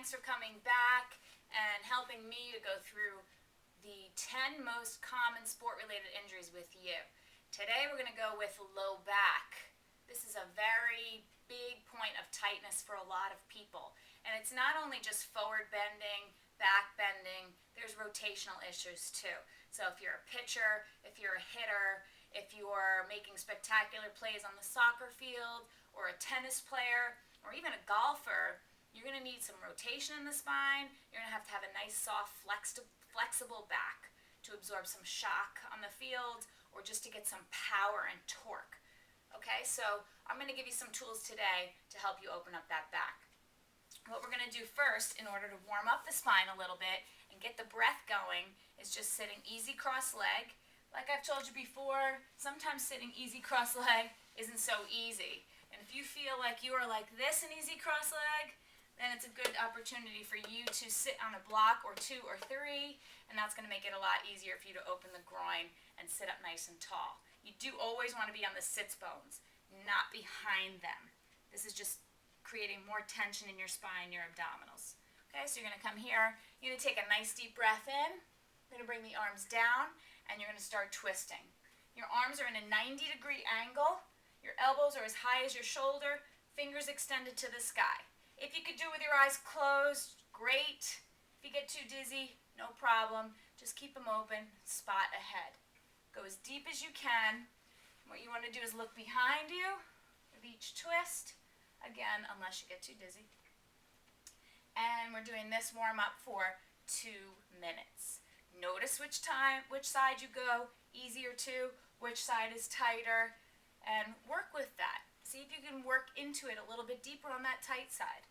thanks for coming back and helping me to go through the 10 most common sport-related injuries with you. Today we're going to go with low back. This is a very big point of tightness for a lot of people. And it's not only just forward bending, back bending, there's rotational issues too. So if you're a pitcher, if you're a hitter, if you're making spectacular plays on the soccer field, or a tennis player, or even a golfer, you're going to need some rotation in the spine. You're going to have a nice, soft, flexible back to absorb some shock on the field or just to get some power and torque. Okay, so I'm going to give you some tools today to help you open up that back. What we're going to do first in order to warm up the spine a little bit and get the breath going is just sitting easy cross-leg. Like I've told you before, sometimes sitting easy cross-leg isn't so easy. And if you feel like you are like this in easy cross-leg, then it's a good opportunity for you to sit on a block or 2 or 3, and that's going to make it a lot easier for you to open the groin and sit up nice and tall. You do always want to be on the sits bones, not behind them. This is just creating more tension in your spine, your abdominals. Okay, so you're going to come here. You're going to take a nice deep breath in. You're going to bring the arms down, and you're going to start twisting. Your arms are in a 90-degree angle. Your elbows are as high as your shoulder, fingers extended to the sky. If you could do it with your eyes closed, great. If you get too dizzy, no problem. Just keep them open, spot ahead. Go as deep as you can. What you want to do is look behind you with each twist. Again, unless you get too dizzy. And we're doing this warm-up for 2 minutes. Notice which side you go, easy or 2, which side is tighter, and work with that. See if you can work into it a little bit deeper on that tight side.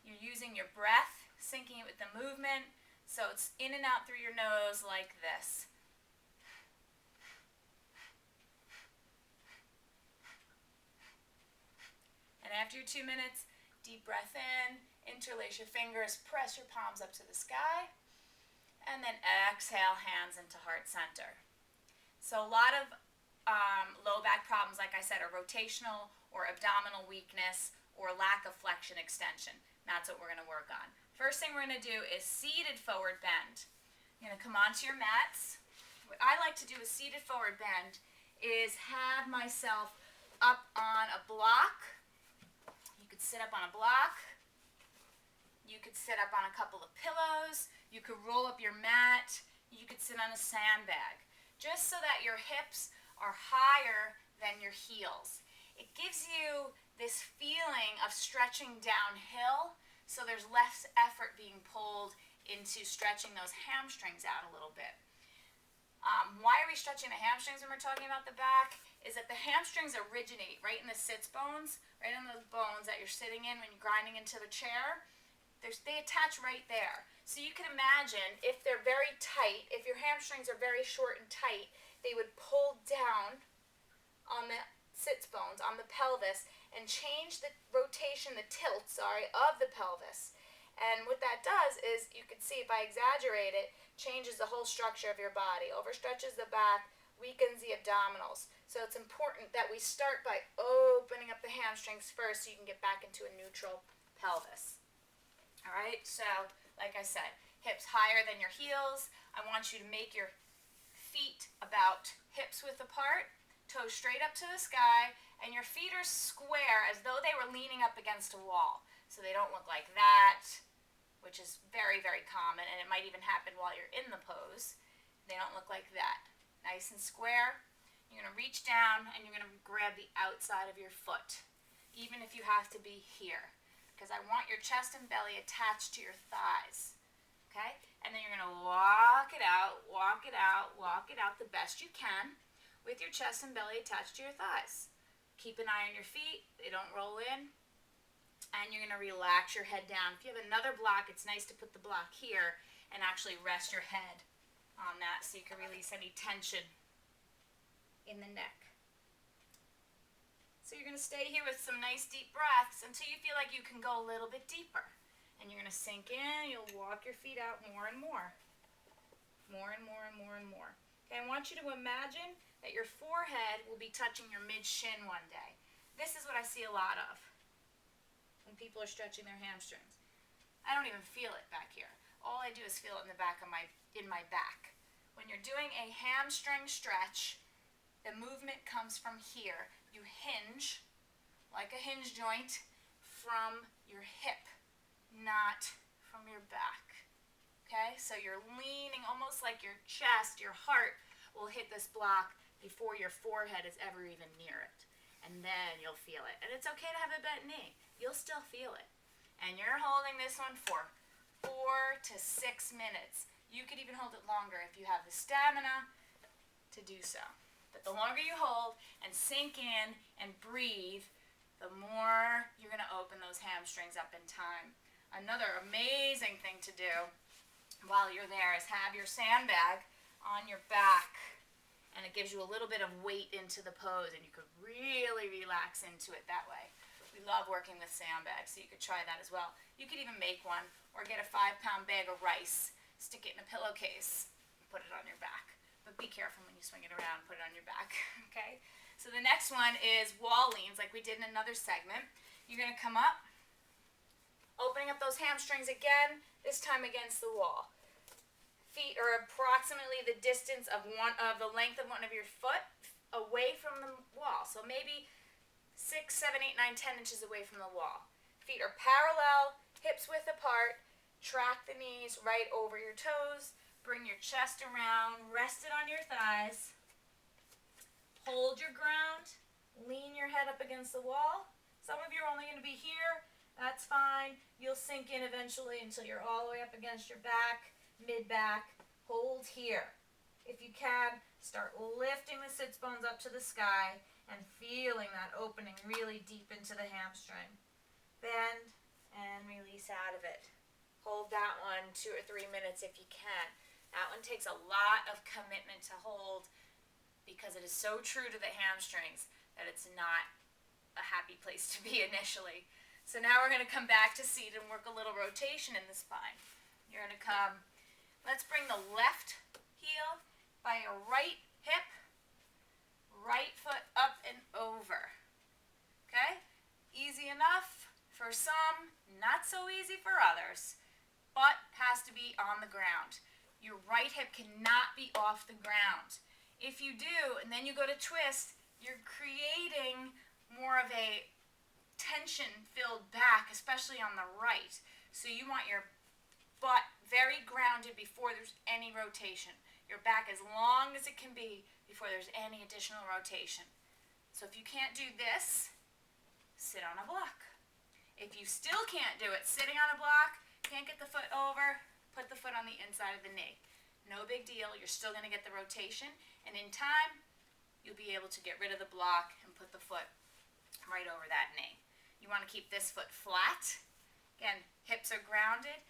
You're using your breath, syncing it with the movement, so it's in and out through your nose like this. And after your 2 minutes, deep breath in, interlace your fingers, press your palms up to the sky, and then exhale, hands into heart center. So a lot of low back problems, like I said, are rotational or abdominal weakness or lack of flexion extension. That's what we're going to work on. First thing we're going to do is seated forward bend. You're going to come onto your mats. What I like to do with seated forward bend is have myself up on a block. You could sit up on a block. You could sit up on a couple of pillows. You could roll up your mat. You could sit on a sandbag. Just so that your hips are higher than your heels. It gives you this feeling of stretching downhill, so there's less effort being pulled into stretching those hamstrings out a little bit. Why are we stretching the hamstrings when we're talking about the back? Is that the hamstrings originate right in the sits bones, right in those bones that you're sitting in when you're grinding into the chair. They attach right there. So you can imagine if they're very tight, if your hamstrings are very short and tight, they would pull down on the sits bones, on the pelvis, and change the rotation, the tilt, of the pelvis. And what that does is, you can see if I exaggerate it, changes the whole structure of your body, overstretches the back, weakens the abdominals. So it's important that we start by opening up the hamstrings first so you can get back into a neutral pelvis. All right, so like I said, hips higher than your heels. I want you to make your feet about hips width apart, toes straight up to the sky, and your feet are square as though they were leaning up against a wall. So they don't look like that, which is very, very common, and it might even happen while you're in the pose. They don't look like that. Nice and square. You're going to reach down, and you're going to grab the outside of your foot, even if you have to be here, because I want your chest and belly attached to your thighs. Okay? And then you're going to walk it out, walk it out, walk it out the best you can with your chest and belly attached to your thighs. Keep an eye on your feet. They don't roll in. And you're going to relax your head down. If you have another block, it's nice to put the block here and actually rest your head on that so you can release any tension in the neck. So you're going to stay here with some nice deep breaths until you feel like you can go a little bit deeper. And you're going to sink in. You'll walk your feet out more and more. More and more and more and more. Okay, I want you to imagine that your forehead will be touching your mid-shin one day. This is what I see a lot of when people are stretching their hamstrings. I don't even feel it back here. All I do is feel it in the back of in my back. When you're doing a hamstring stretch, the movement comes from here. You hinge like a hinge joint from your hip, not from your back. Okay, so you're leaning almost like your chest, your heart will hit this block before your forehead is ever even near it. And then you'll feel it. And it's okay to have a bent knee. You'll still feel it. And you're holding this one for 4 to 6 minutes. You could even hold it longer if you have the stamina to do so. But the longer you hold and sink in and breathe, the more you're going to open those hamstrings up in time. Another amazing thing to do while you're there is have your sandbag on your back, and it gives you a little bit of weight into the pose, and you could really relax into it that way. We love working with sandbags, so you could try that as well. You could even make one or get a 5-pound bag of rice, stick it in a pillowcase, and put it on your back. But be careful when you swing it around and put it on your back, okay? So the next one is wall leans, like we did in another segment. You're going to come up, opening up those hamstrings again, this time against the wall. Feet are approximately the distance of the length of one of your foot away from the wall. So maybe 6, 7, 8, 9, 10 inches away from the wall. Feet are parallel, hips width apart. Track the knees right over your toes. Bring your chest around, rest it on your thighs. Hold your ground. Lean your head up against the wall. Some of you are only going to be here. That's fine. You'll sink in eventually until you're all the way up against your back. Mid-back, hold here. If you can, start lifting the sits bones up to the sky and feeling that opening really deep into the hamstring. Bend and release out of it. Hold that one 2 or 3 minutes if you can. That one takes a lot of commitment to hold because it is so true to the hamstrings that it's not a happy place to be initially. So now we're going to come back to seat and work a little rotation in the spine. You're going to come. Let's bring the left heel by your right hip, right foot up and over. Okay? Easy enough for some, not so easy for others. Butt has to be on the ground. Your right hip cannot be off the ground. If you do, and then you go to twist, you're creating more of a tension-filled back, especially on the right. So you want your butt very grounded before there's any rotation. Your back as long as it can be before there's any additional rotation. So if you can't do this, sit on a block. If you still can't do it sitting on a block, can't get the foot over, put the foot on the inside of the knee. No big deal, you're still going to get the rotation, and in time, you'll be able to get rid of the block and put the foot right over that knee. You want to keep this foot flat. Again, hips are grounded.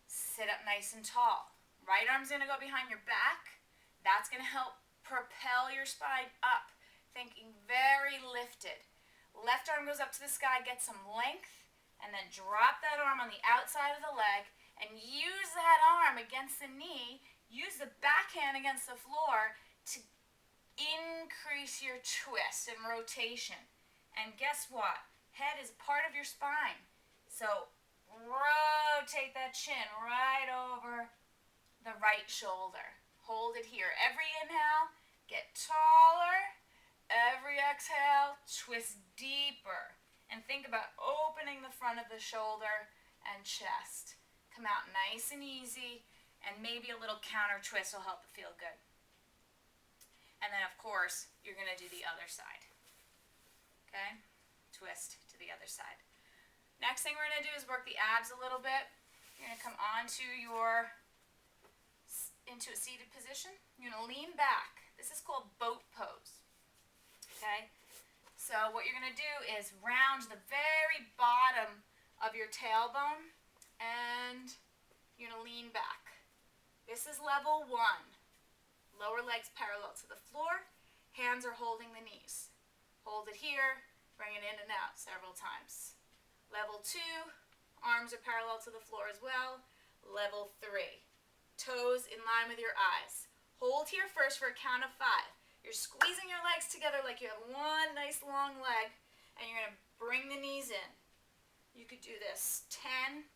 Sit up nice and tall. Right arm's going to go behind your back. That's going to help propel your spine up. Thinking very lifted. Left arm goes up to the sky, get some length, and then drop that arm on the outside of the leg and use that arm against the knee. Use the backhand against the floor to increase your twist and rotation. And guess what? Head is part of your spine. So rotate that chin right over the right shoulder. Hold it here. Every inhale, get taller. Every exhale, twist deeper. And think about opening the front of the shoulder and chest. Come out nice and easy, and maybe a little counter twist will help it feel good. And then, of course, you're going to do the other side. Okay? Twist to the other side. Next thing we're going to do is work the abs a little bit. You're going to come into a seated position. You're going to lean back. This is called boat pose. Okay? So what you're going to do is round the very bottom of your tailbone, and you're going to lean back. This is level 1. Lower legs parallel to the floor. Hands are holding the knees. Hold it here. Bring it in and out several times. Level 2, arms are parallel to the floor as well. Level 3, toes in line with your eyes. Hold here first for a count of 5. You're squeezing your legs together like you have one nice long leg, and you're going to bring the knees in. You could do this 10,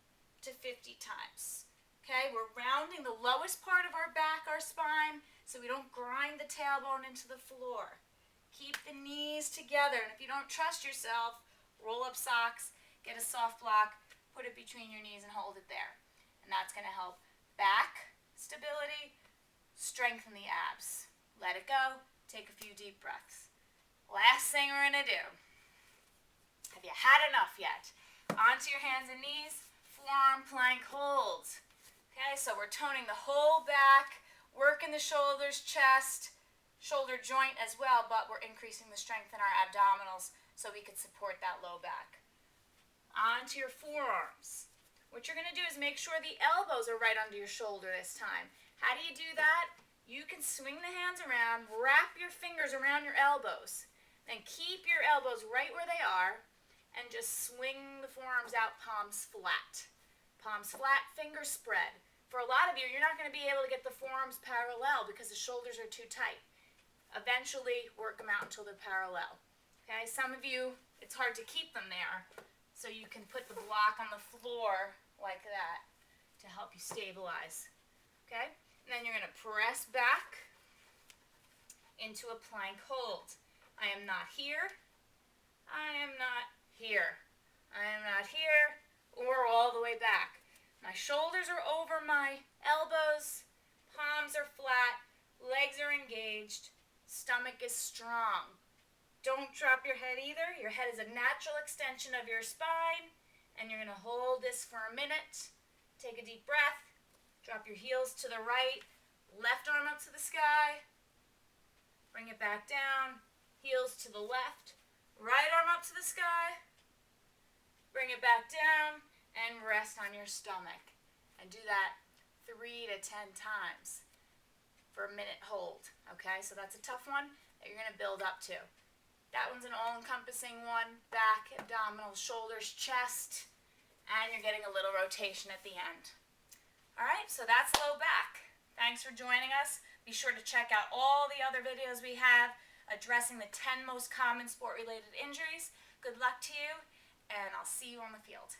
to 50 times. Okay, we're rounding the lowest part of our back, our spine, so we don't grind the tailbone into the floor. Keep the knees together, and if you don't trust yourself, roll up socks, get a soft block, put it between your knees and hold it there. And that's going to help back stability, strengthen the abs. Let it go, take a few deep breaths. Last thing we're going to do. Have you had enough yet? Onto your hands and knees, forearm plank holds. Okay, so we're toning the whole back, working the shoulders, chest, shoulder joint as well, but we're increasing the strength in our abdominals so we can support that low back. Onto your forearms. What you're going to do is make sure the elbows are right under your shoulder this time. How do you do that? You can swing the hands around, wrap your fingers around your elbows, then keep your elbows right where they are, and just swing the forearms out, palms flat. Palms flat, fingers spread. For a lot of you, you're not going to be able to get the forearms parallel because the shoulders are too tight. Eventually, work them out until they're parallel. Okay, some of you, it's hard to keep them there, so you can put the block on the floor like that to help you stabilize. Okay, and then you're going to press back into a plank hold. I am not here. I am not here. I am not here or all the way back. My shoulders are over my elbows, palms are flat, legs are engaged, stomach is strong. Don't drop your head either. Your head is a natural extension of your spine, and you're going to hold this for a minute. Take a deep breath. Drop your heels to the right, left arm up to the sky. Bring it back down, heels to the left, right arm up to the sky. Bring it back down and rest on your stomach. And do that 3 to 10 times for a minute hold. Okay, so that's a tough one that you're going to build up to. That one's an all-encompassing one. Back, abdominals, shoulders, chest, and you're getting a little rotation at the end. All right, so that's low back. Thanks for joining us. Be sure to check out all the other videos we have addressing the 10 most common sport-related injuries. Good luck to you, and I'll see you on the field.